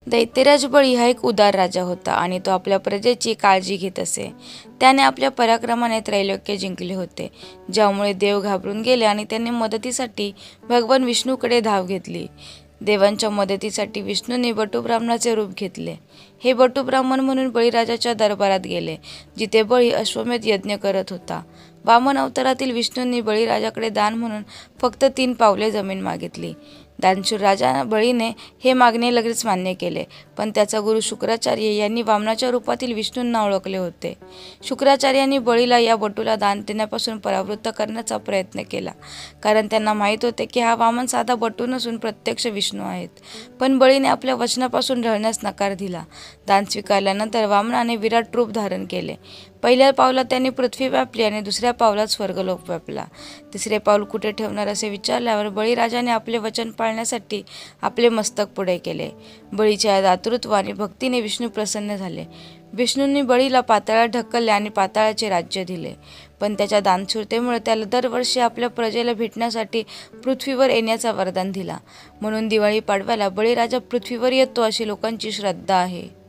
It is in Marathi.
दैत्यराज बळी हा एक उदार राजा होता आणि तो आपल्या प्रजेची काळजी घेत असे. त्याने आपल्या पराक्रमाने त्रैलोक्य जिंकले होते, ज्यामुळे देव घाबरून गेले आणि त्यांनी मदतीसाठी भगवान विष्णूकडे धाव घेतली. देवांच्या मदतीसाठी विष्णूंनी बटुब्राह्मणाचे रूप घेतले. हे बटुब्राह्मण म्हणून बळीराजाच्या दरबारात गेले, जिथे बळी अश्वमेध यज्ञ करत होता. वामन अवतारातील विष्णूंनी बळीराजाकडे दान म्हणून फक्त 3 पावले जमीन मागितली. दानशूर राजा बळीने हे मागणे लगेच मान्य केले, पण त्याचा गुरु शुक्राचार्य यांनी वामनाच्या रूपातील विष्णूंना ओळखले होते. शुक्राचार्यांनी बळीला या बटूला दान देण्यापासून परावृत्त करण्याचा प्रयत्न केला, कारण त्यांना माहीत होते की हा वामन साधा बटू नसून प्रत्यक्ष विष्णू आहेत. पण बळीने आपल्या वचनापासून ढळण्यास नकार दिला. दान स्वीकारल्यानंतर वामनाने विराट रूप धारण केले. पहिल्या पावलात त्यांनी पृथ्वी व्यापली आणि दुसऱ्या पावलात स्वर्गलोक व्यापला. तिसरे पाऊल कुठे ठेवणार असे विचारल्यावर बळीराजाने आपले वचन पाळण्यासाठी आपले मस्तक पुढे केले. बळीच्या या दातृत्व आणि भक्तीने विष्णू प्रसन्न झाले. विष्णूंनी बळीला पाताळात ढकलले आणि पाताळाचे राज्य दिले. पण त्याच्या दानशूरतेमुळे त्याला दरवर्षी आपल्या प्रजेला भेटण्यासाठी पृथ्वीवर येण्याचा वरदान दिला. म्हणून दिवाळी पाडव्याला बळीराजा पृथ्वीवर येतो अशी लोकांची श्रद्धा आहे.